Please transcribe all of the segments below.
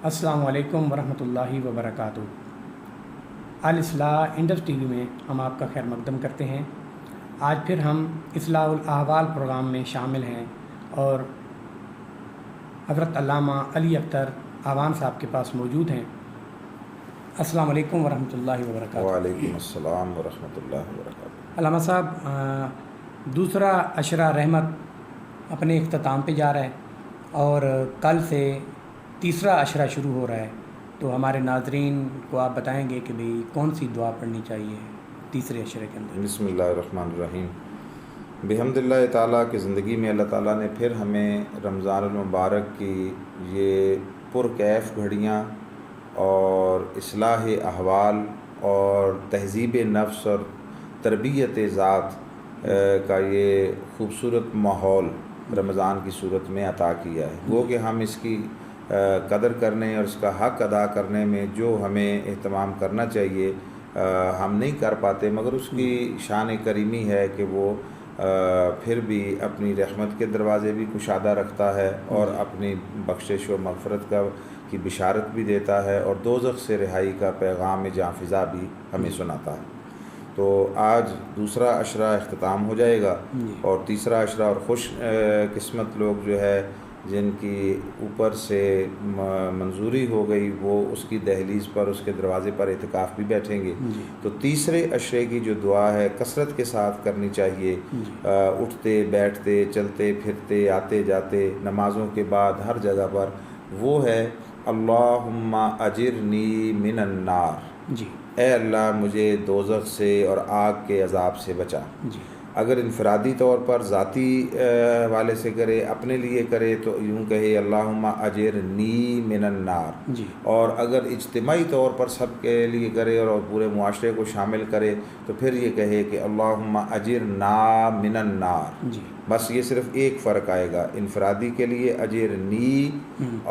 السلام علیکم ورحمۃ اللہ وبرکاتہ۔ الاصلاح انڈس ٹی وی میں ہم آپ کا خیر مقدم کرتے ہیں۔ آج پھر ہم اصلاح الاحوال پروگرام میں شامل ہیں اور حضرت علامہ علی اختر اعوان صاحب کے پاس موجود ہیں۔ السلام علیکم ورحمۃ اللہ وبرکاتہ۔ وعلیکم السلام ورحمۃ اللہ وبرکاتہ۔ علامہ صاحب، دوسرا عشرہ رحمت اپنے اختتام پہ جا رہا ہے اور کل سے تیسرا عشرہ شروع ہو رہا ہے، تو ہمارے ناظرین کو آپ بتائیں گے کہ بھئی کون سی دعا پڑھنی چاہیے تیسرے عشرے کے اندر؟ بسم اللہ الرحمن الرحیم۔ بحمد اللہ تعالیٰ کی زندگی میں اللہ تعالیٰ نے پھر ہمیں رمضان المبارک کی یہ پرکیف گھڑیاں اور اصلاح احوال اور تہذیب نفس اور تربیت ذات کا یہ خوبصورت ماحول رمضان کی صورت میں عطا کیا ہے۔ وہ کہ ہم اس کی قدر کرنے اور اس کا حق ادا کرنے میں جو ہمیں اہتمام کرنا چاہیے ہم نہیں کر پاتے، مگر اس کی شان کریمی ہے کہ وہ پھر بھی اپنی رحمت کے دروازے بھی کشادہ رکھتا ہے اور اپنی بخشش و مغفرت کی بشارت بھی دیتا ہے اور دوزخ سے رہائی کا پیغام جاں فضا بھی ہمیں سناتا ہے۔ تو آج دوسرا عشرہ اختتام ہو جائے گا اور تیسرا عشرہ، اور خوش قسمت لوگ جو ہے جن کی اوپر سے منظوری ہو گئی وہ اس کی دہلیز پر، اس کے دروازے پر اعتکاف بھی بیٹھیں گے۔ تو تیسرے عشرے کی جو دعا ہے کثرت کے ساتھ کرنی چاہیے، اٹھتے بیٹھتے چلتے پھرتے آتے جاتے نمازوں کے بعد ہر جگہ پر، وہ ہے اللہم اجرنی من النار، اے اللہ مجھے دوزخ سے اور آگ کے عذاب سے بچا۔ اگر انفرادی طور پر ذاتی حوالے سے کرے، اپنے لیے کرے تو یوں کہے اللہم اجرنی من النار، اور اگر اجتماعی طور پر سب کے لیے کرے اور پورے معاشرے کو شامل کرے تو پھر یہ کہے کہ اللہم اجرنا من النار۔ بس یہ صرف ایک فرق آئے گا، انفرادی کے لیے اجرنی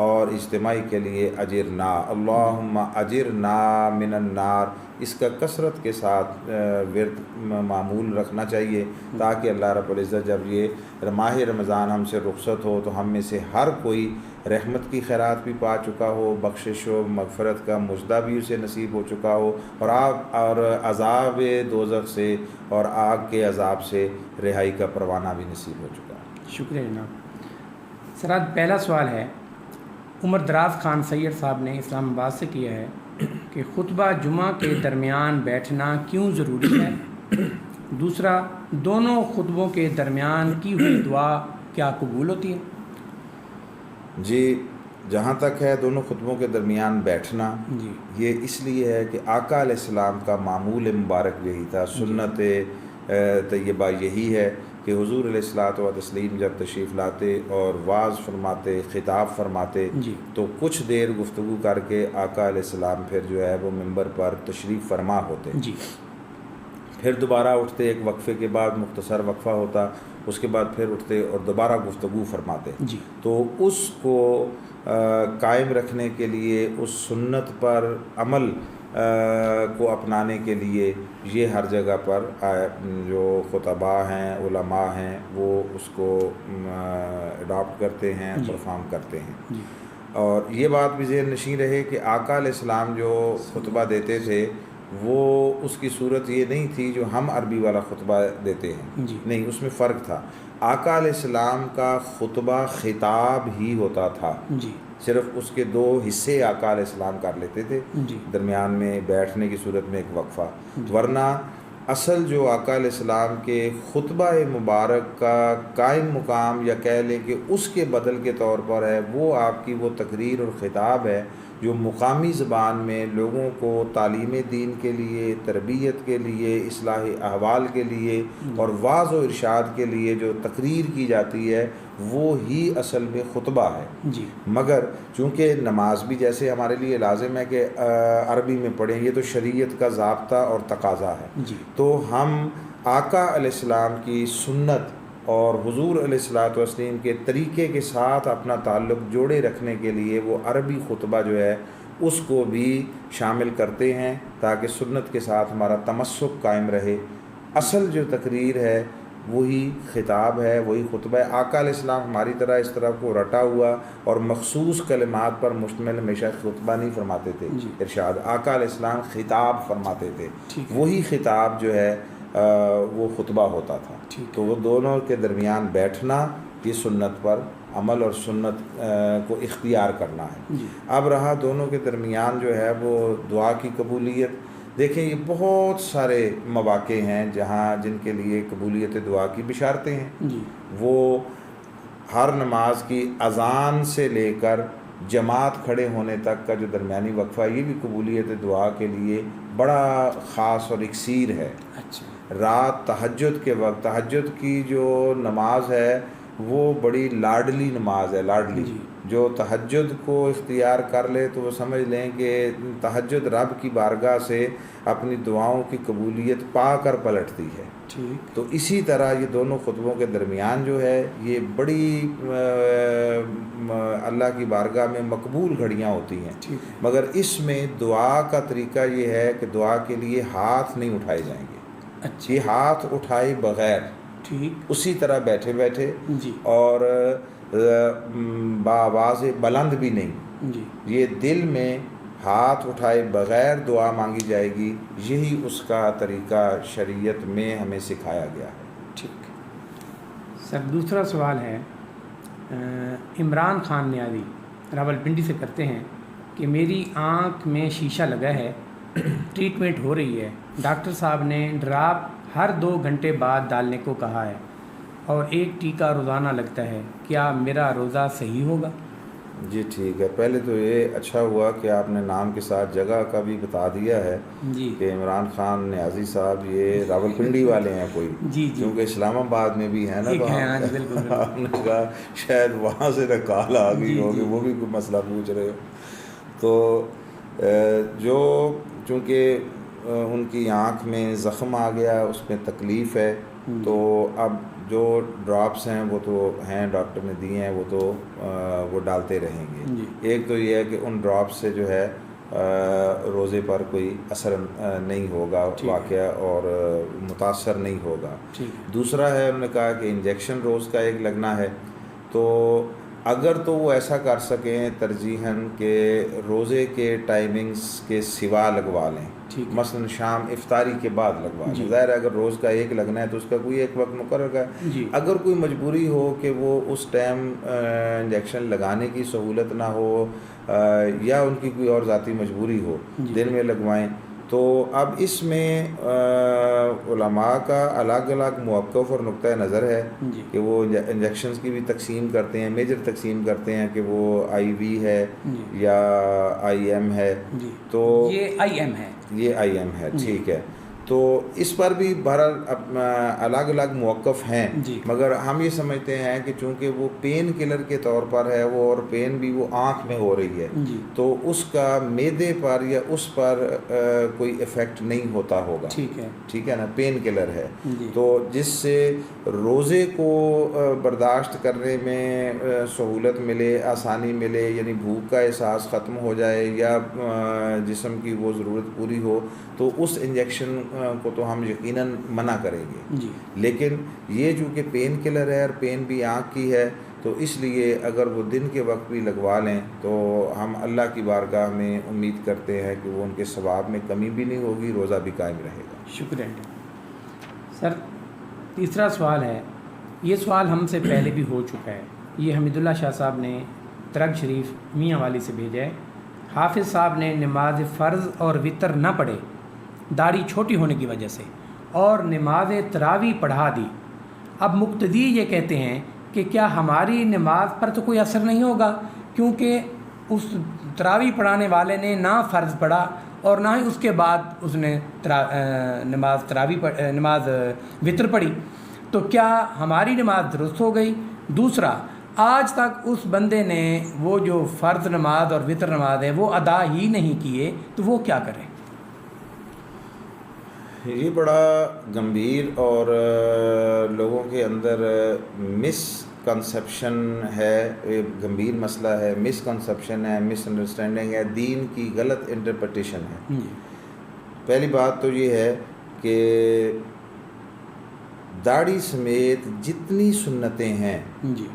اور اجتماعی کے لیے اجرنا، اللہم اجرنا من النار۔ اس کا کثرت کے ساتھ ورد معمول رکھنا چاہیے تاکہ اللہ رب العزت جب یہ ماہ رمضان ہم سے رخصت ہو تو ہم میں سے ہر کوئی رحمت کی خیرات بھی پا چکا ہو، بخشش و مغفرت کا مژدہ بھی اسے نصیب ہو چکا ہو، اور عذاب دوزخ سے اور آگ کے عذاب سے رہائی کا پروانہ بھی نصیب ہو چکا ہے۔ شکریہ جناب۔ سر آج پہلا سوال ہے، عمر دراز خان سید صاحب نے اسلام آباد سے کیا ہے کہ خطبہ جمعہ کے درمیان بیٹھنا کیوں ضروری ہے؟ دوسرا، دونوں خطبوں کے درمیان کی ہوئی دعا کیا قبول ہوتی ہے؟ جی، جہاں تک ہے دونوں خطبوں کے درمیان بیٹھنا، یہ اس لیے ہے کہ آقا علیہ السلام کا معمول مبارک یہی تھا، سنت طیبہ یہی ہے کہ حضور علیہ الصلوۃ والتسلیم جب تشریف لاتے اور واعظ فرماتے، خطاب فرماتے تو کچھ دیر گفتگو کر کے آقا علیہ السلام پھر جو ہے وہ ممبر پر تشریف فرما ہوتے، پھر دوبارہ اٹھتے، ایک وقفے کے بعد مختصر وقفہ ہوتا، اس کے بعد پھر اٹھتے اور دوبارہ گفتگو فرماتے۔ تو اس کو قائم رکھنے کے لیے، اس سنت پر عمل کو اپنانے کے لیے یہ ہر جگہ پر جو خطباء ہیں، علماء ہیں، وہ اس کو اڈاپٹ کرتے ہیں، پرفارم کرتے ہیں۔ اور یہ بات بھی ذہن نشین رہے کہ آقا علیہ السلام جو خطبہ دیتے تھے وہ اس کی صورت یہ نہیں تھی جو ہم عربی والا خطبہ دیتے ہیں، نہیں، اس میں فرق تھا۔ آقا علیہ السلام کا خطبہ خطاب ہی ہوتا تھا، صرف اس کے دو حصے آقا علیہ السلام کر لیتے تھے، درمیان میں بیٹھنے کی صورت میں ایک وقفہ، ورنہ اصل جو آقا علیہ السلام کے خطبہ مبارک کا قائم مقام یا کہہ لیں کہ اس کے بدل کے طور پر ہے، وہ آپ کی وہ تقریر اور خطاب ہے جو مقامی زبان میں لوگوں کو تعلیم دین کے لیے، تربیت کے لیے، اصلاح احوال کے لیے اور واعظ و ارشاد کے لیے جو تقریر کی جاتی ہے وہ ہی اصل میں خطبہ ہے۔ مگر چونکہ نماز بھی جیسے ہمارے لیے لازم ہے کہ عربی میں پڑھیں، یہ تو شریعت کا ضابطہ اور تقاضا ہے، تو ہم آقا علیہ السلام کی سنت اور حضور علیہ الصلوۃ والتسلیم کے طریقے کے ساتھ اپنا تعلق جوڑے رکھنے کے لیے وہ عربی خطبہ جو ہے اس کو بھی شامل کرتے ہیں تاکہ سنت کے ساتھ ہمارا تمسک قائم رہے۔ اصل جو تقریر ہے وہی خطاب ہے، وہی خطبہ ہے۔ آقا علیہ السلام ہماری طرح اس طرح کو رٹا ہوا اور مخصوص کلمات پر مشتمل ہمیشہ خطبہ نہیں فرماتے تھے، ارشاد آقا علیہ السلام خطاب فرماتے تھے، وہی خطاب جو ہے وہ خطبہ ہوتا تھا۔ تو وہ دونوں کے درمیان بیٹھنا یہ سنت پر عمل اور سنت کو اختیار کرنا ہے۔ اب رہا دونوں کے درمیان جو ہے وہ دعا کی قبولیت، دیکھیں یہ بہت سارے مواقع ہیں جن کے لیے قبولیت دعا کی بشارتیں ہیں۔ وہ ہر نماز کی اذان سے لے کر جماعت کھڑے ہونے تک کا جو درمیانی وقفہ، یہ بھی قبولیت دعا کے لیے بڑا خاص اور اکسیر ہے۔ رات تہجد کے وقت، تہجد کی جو نماز ہے وہ بڑی لاڈلی نماز ہے، لاڈلی۔ جو تہجد کو اختیار کر لے تو وہ سمجھ لیں کہ تہجد رب کی بارگاہ سے اپنی دعاؤں کی قبولیت پا کر پلٹتی ہے۔ تو اسی طرح یہ دونوں خطبوں کے درمیان جو ہے یہ بڑی اللہ کی بارگاہ میں مقبول گھڑیاں ہوتی ہیں، مگر اس میں دعا کا طریقہ یہ ہے کہ دعا کے لیے ہاتھ نہیں اٹھائے جائیں گے، یہ ہاتھ اٹھائے بغیر اسی طرح بیٹھے بیٹھے اور بآواز بلند بھی نہیں، یہ دل میں ہاتھ اٹھائے بغیر دعا مانگی جائے گی، یہی اس کا طریقہ شریعت میں ہمیں سکھایا گیا ہے۔ ٹھیک سر، دوسرا سوال ہے عمران خان نیازی راولپنڈی سے کرتے ہیں کہ میری آنکھ میں شیشہ لگا ہے، ٹریٹمنٹ ہو رہی ہے، ڈاکٹر صاحب نے ڈراپ ہر 2 گھنٹے بعد ڈالنے کو کہا ہے اور 1 ٹیکہ روزانہ لگتا ہے، کیا میرا روزہ صحیح ہوگا؟ جی ٹھیک ہے، پہلے تو یہ اچھا ہوا کہ آپ نے نام کے ساتھ جگہ کا بھی بتا دیا ہے کہ عمران خان نیازی صاحب یہ راولپنڈی والے ہیں کوئی، کیونکہ اسلام آباد میں بھی ہے نا، آپ نے کہا شاید وہاں سے کال آ گئی ہوگی، وہ بھی کوئی مسئلہ پوچھ رہے ہو۔ تو جو چونکہ ان کی آنکھ میں زخم آ گیا، اس میں تکلیف ہے، تو اب جو ڈراپس ہیں وہ تو ہیں، ڈاکٹر نے دیے ہیں، وہ تو وہ ڈالتے رہیں گے۔ ایک تو یہ ہے کہ ان ڈراپس سے جو ہے روزے پر کوئی اثر نہیں ہوگا واقعہ اور متاثر نہیں ہوگا۔ دوسرا ہے انہوں نے کہا کہ انجیکشن روز کا 1 لگنا ہے، تو اگر تو وہ ایسا کر سکیں ترجیحاً کہ روزے کے ٹائمنگز کے سوا لگوا لیں، مثلا شام افطاری کے بعد لگوا لیں۔ ظاہر ہے اگر روز کا 1 لگنا ہے تو اس کا کوئی ایک وقت مقرر ہے۔ اگر کوئی مجبوری ہو کہ وہ اس ٹائم انجیکشن لگانے کی سہولت نہ ہو یا ان کی کوئی اور ذاتی مجبوری ہو، دن میں لگوائیں، تو اب اس میں علماء کا الگ الگ موقف اور نقطہ نظر ہے کہ وہ انجیکشنز کی بھی تقسیم کرتے ہیں، میجر تقسیم کرتے ہیں کہ وہ آئی وی ہے یا آئی ایم ہے، تو یہ آئی ایم ہے، یہ آئی ایم ہے، ٹھیک ہے۔ تو اس پر بھی بہرحال الگ الگ موقف ہیں، مگر ہم یہ سمجھتے ہیں کہ چونکہ وہ پین کلر کے طور پر ہے وہ، اور پین بھی وہ آنکھ میں ہو رہی ہے، تو اس کا معدے پر یا اس پر کوئی ایفیکٹ نہیں ہوتا ہوگا، ٹھیک ہے نا، پین کلر ہے، تو جس سے روزے کو برداشت کرنے میں سہولت ملے، آسانی ملے، یعنی بھوک کا احساس ختم ہو جائے یا جسم کی وہ ضرورت پوری ہو، تو اس انجیکشن کو تو ہم یقیناً منع کریں گے۔ لیکن یہ چونکہ پین کلر ہے اور پین بھی آنکھ کی ہے، تو اس لیے اگر وہ دن کے وقت بھی لگوا لیں تو ہم اللہ کی بارگاہ میں امید کرتے ہیں کہ وہ ان کے ثواب میں کمی بھی نہیں ہوگی، روزہ بھی قائم رہے گا۔ شکریہ سر۔ تیسرا سوال ہے، یہ سوال ہم سے پہلے بھی ہو چکا ہے، یہ حمید اللہ شاہ صاحب نے ترگ شریف میاں والی سے بھیجا ہے۔ حافظ صاحب نے نماز فرض اور وطر نہ پڑھے داڑھی چھوٹی ہونے کی وجہ سے، اور نماز تراویح پڑھا دی۔ اب مقتدی یہ کہتے ہیں کہ کیا ہماری نماز پر تو کوئی اثر نہیں ہوگا، کیونکہ اس تراویح پڑھانے والے نے نہ فرض پڑھا اور نہ ہی اس کے بعد اس نے نماز وطر پڑھی، تو کیا ہماری نماز درست ہو گئی؟ دوسرا، آج تک اس بندے نے وہ جو فرض نماز اور وطر نماز ہے وہ ادا ہی نہیں کیے، تو وہ کیا کرے؟ یہ بڑا گمبھیر اور لوگوں کے اندر مس کنسیپشن ہے، ایک گمبھیر مسئلہ ہے، مس کنسیپشن ہے، مس انڈرسٹینڈنگ ہے، دین کی غلط انٹرپریٹیشن ہے۔ پہلی بات تو یہ ہے کہ داڑھی سمیت جتنی سنتیں ہیں جی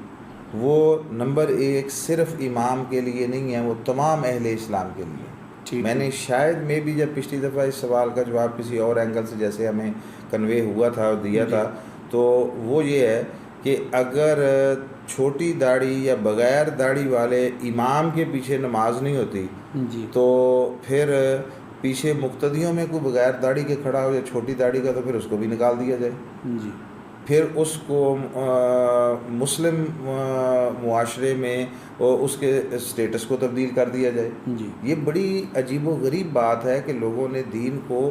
وہ نمبر 1 صرف امام کے لیے نہیں ہیں، وہ تمام اہل اسلام کے لیے۔ ٹھیک میں نے شاید میں بھی جب پچھلی دفعہ اس سوال کا جواب کسی اور اینگل سے جیسے ہمیں کنوے ہوا تھا اور دیا تھا، تو وہ یہ ہے کہ اگر چھوٹی داڑھی یا بغیر داڑھی والے امام کے پیچھے نماز نہیں ہوتی جی تو پھر پیچھے مقتدیوں میں کوئی بغیر داڑھی کے کھڑا ہو یا چھوٹی داڑھی کا، تو پھر اس کو بھی نکال دیا جائے، جی پھر اس کو مسلم معاشرے میں اس کے اسٹیٹس کو تبدیل کر دیا جائے۔ جی یہ بڑی عجیب و غریب بات ہے کہ لوگوں نے دین کو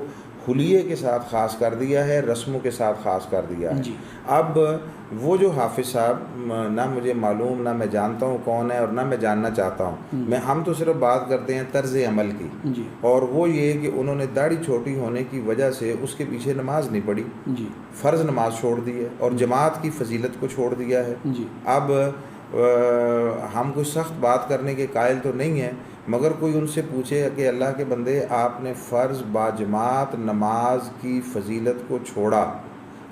حلیے کے ساتھ خاص کر دیا ہے، رسموں کے ساتھ خاص کر دیا ہے۔ جی اب وہ جو حافظ صاحب نہ مجھے معلوم، نہ میں جانتا ہوں کون ہے اور نہ میں جاننا چاہتا ہوں، ہم تو صرف بات کرتے ہیں طرز عمل کی، جی اور وہ یہ کہ انہوں نے داڑھی چھوٹی ہونے کی وجہ سے اس کے پیچھے نماز نہیں پڑھی، جی فرض نماز چھوڑ دی ہے اور جماعت کی فضیلت کو چھوڑ دیا ہے۔ جی اب ہم کوئی سخت بات کرنے کے قائل تو نہیں ہیں، مگر کوئی ان سے پوچھے کہ اللہ کے بندے آپ نے فرض باجماعت نماز کی فضیلت کو چھوڑا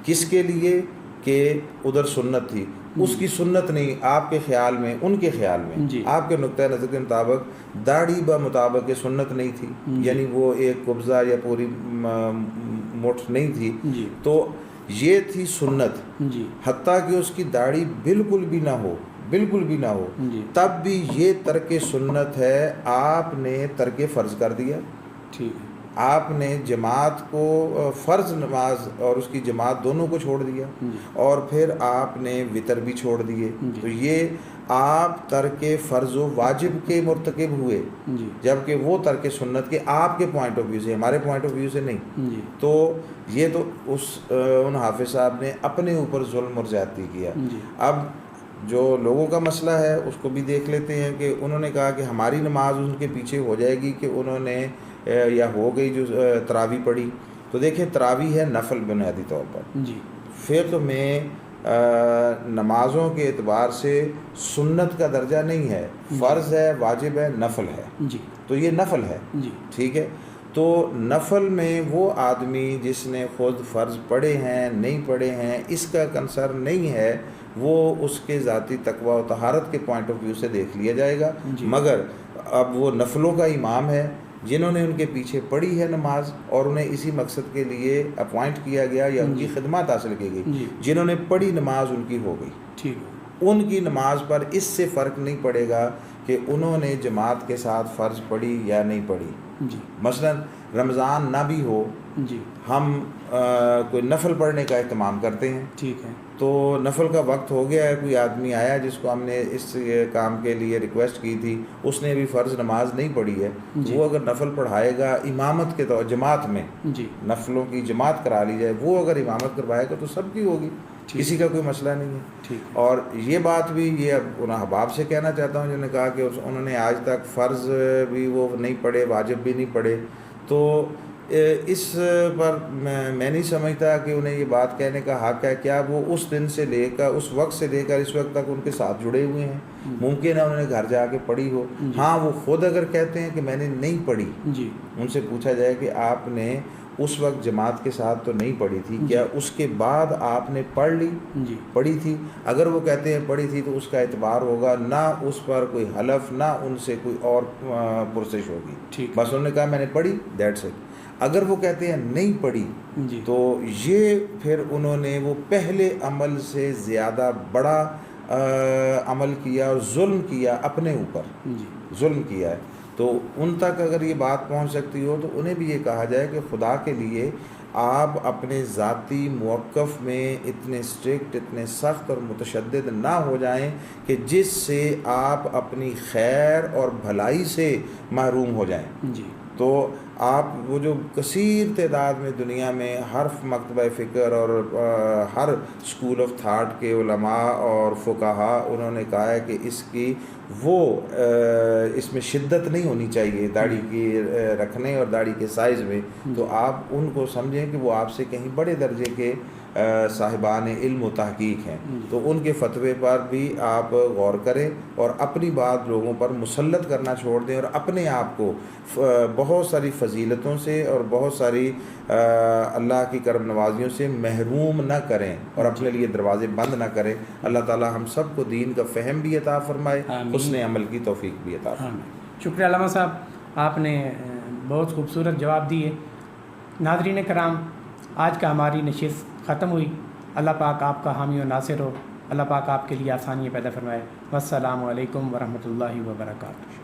کس کے لیے؟ کہ ادھر سنت تھی، اس کی سنت نہیں آپ کے خیال میں، ان کے خیال میں، جی آپ کے نقطۂ نظر کے مطابق داڑھی بمطابق سنت نہیں تھی، یعنی وہ ایک قبضہ یا پوری مٹھ نہیں تھی، جی تو یہ تھی سنت، جی حتیٰ کہ اس کی داڑھی بالکل بھی نہ ہو، بالکل بھی نہ ہو، جی تب بھی یہ ترک سنت ہے، آپ نے ترک فرض کر دیا۔ ٹھیک ہے آپ نے جماعت کو، فرض نماز اور اس کی جماعت دونوں کو چھوڑ دیا، اور پھر آپ نے وطر بھی چھوڑ دیے، تو یہ آپ ترک فرض و واجب کے مرتکب ہوئے، جی جبکہ وہ ترک سنت کے آپ کے پوائنٹ آف ویو سے، ہمارے پوائنٹ آف ویو سے نہیں۔ جی تو یہ تو ان حافظ صاحب نے اپنے اوپر ظلم اور زیادتی کیا۔ جی اب جو لوگوں کا مسئلہ ہے اس کو بھی دیکھ لیتے ہیں کہ انہوں نے کہا کہ ہماری نماز ان کے پیچھے ہو جائے گی کہ انہوں نے یا ہو گئی جو تراویح پڑھی، تو دیکھیں تراویح ہے نفل بنیادی طور پر، جی فقہ میں نمازوں کے اعتبار سے سنت کا درجہ نہیں ہے، فرض ہے، واجب ہے، نفل ہے، جی تو یہ نفل ہے، جی ٹھیک ہے۔ تو نفل میں وہ آدمی جس نے خود فرض پڑھے ہیں نہیں پڑھے ہیں اس کا کنسرن نہیں ہے، وہ اس کے ذاتی تقوی و طہارت کے پوائنٹ آف ویو سے دیکھ لیا جائے گا، مگر اب وہ نفلوں کا امام ہے، جنہوں نے ان کے پیچھے پڑھی ہے نماز اور انہیں اسی مقصد کے لیے اپوائنٹ کیا گیا یا ان کی خدمات حاصل کی گئی، جنہوں نے پڑھی نماز ان کی ہو گئی، ٹھیک ان کی نماز پر اس سے فرق نہیں پڑے گا کہ انہوں نے جماعت کے ساتھ فرض پڑھی یا نہیں پڑھی۔ جی مثلا رمضان نہ بھی ہو، جی ہم کوئی نفل پڑھنے کا اہتمام کرتے ہیں، ٹھیک ہے تو نفل کا وقت ہو گیا ہے، کوئی آدمی آیا جس کو ہم نے اس کام کے لیے ریکویسٹ کی تھی، اس نے بھی فرض نماز نہیں پڑھی ہے، وہ اگر نفل پڑھائے گا امامت کے طور جماعت میں، جی نفلوں کی جماعت کرا لی جائے، وہ اگر امامت کروائے گا تو سب کی ہوگی، کسی کا کوئی مسئلہ نہیں ہے۔ ٹھیک اور یہ بات بھی یہ اب ان احباب سے کہنا چاہتا ہوں جنہوں نے کہا کہ انہوں نے آج تک فرض بھی وہ نہیں پڑھے، واجب بھی نہیں پڑھے، تو اس پر میں نہیں سمجھتا کہ انہیں یہ بات کہنے کا حق ہے، کیا وہ اس دن سے لے کر اس وقت سے لے کر اس وقت تک ان کے ساتھ جڑے ہوئے ہیں؟ ممکن ہے انہوں نے گھر جا کے پڑھی ہو، ہاں وہ خود اگر کہتے ہیں کہ میں نے نہیں پڑھی، جی ان سے پوچھا جائے کہ آپ نے اس وقت جماعت کے ساتھ تو نہیں پڑھی تھی، کیا اس کے بعد آپ نے پڑھ لی، جی پڑھی تھی؟ اگر وہ کہتے ہیں پڑھی تھی تو اس کا اعتبار ہوگا، نہ اس پر کوئی حلف، نہ ان سے کوئی اور پرسش ہوگی، ٹھیک بس انہوں نے کہا میں نے پڑھی، دیٹس اٹ۔ اگر وہ کہتے ہیں نہیں پڑھی جی تو یہ پھر انہوں نے وہ پہلے عمل سے زیادہ بڑا عمل کیا اور ظلم کیا اپنے اوپر، جی ظلم کیا ہے۔ تو ان تک اگر یہ بات پہنچ سکتی ہو تو انہیں بھی یہ کہا جائے کہ خدا کے لیے آپ اپنے ذاتی موقف میں اتنے اسٹرکٹ، اتنے سخت اور متشدد نہ ہو جائیں کہ جس سے آپ اپنی خیر اور بھلائی سے محروم ہو جائیں۔ جی تو آپ وہ جو کثیر تعداد میں دنیا میں ہر مکتبہ فکر اور ہر اسکول آف تھاٹ کے علماء اور فقہا انہوں نے کہا ہے کہ اس کی وہ اس میں شدت نہیں ہونی چاہیے داڑھی کی رکھنے اور داڑھی کے سائز میں، تو آپ ان کو سمجھیں کہ وہ آپ سے کہیں بڑے درجے کے صاحبان علم و تحقیق ہیں، تو ان کے فتوے پر بھی آپ غور کریں اور اپنی بات لوگوں پر مسلط کرنا چھوڑ دیں، اور اپنے آپ کو بہت ساری فضیلتوں سے اور بہت ساری اللہ کی کرم نوازیوں سے محروم نہ کریں اور اپنے لیے دروازے بند نہ کریں۔ اللہ تعالی ہم سب کو دین کا فہم بھی عطا فرمائے، حسن عمل کی توفیق بھی عطا فرمائے۔ شکریہ علامہ صاحب، آپ نے بہت خوبصورت جواب دیے۔ ناظرین کرام، آج کا ہماری نشست ختم ہوئی۔ اللہ پاک آپ کا حامی و ناصر ہو، اللہ پاک آپ کے لیے آسانیاں پیدا فرمائے۔ والسلام علیکم ورحمۃ اللہ وبرکاتہ۔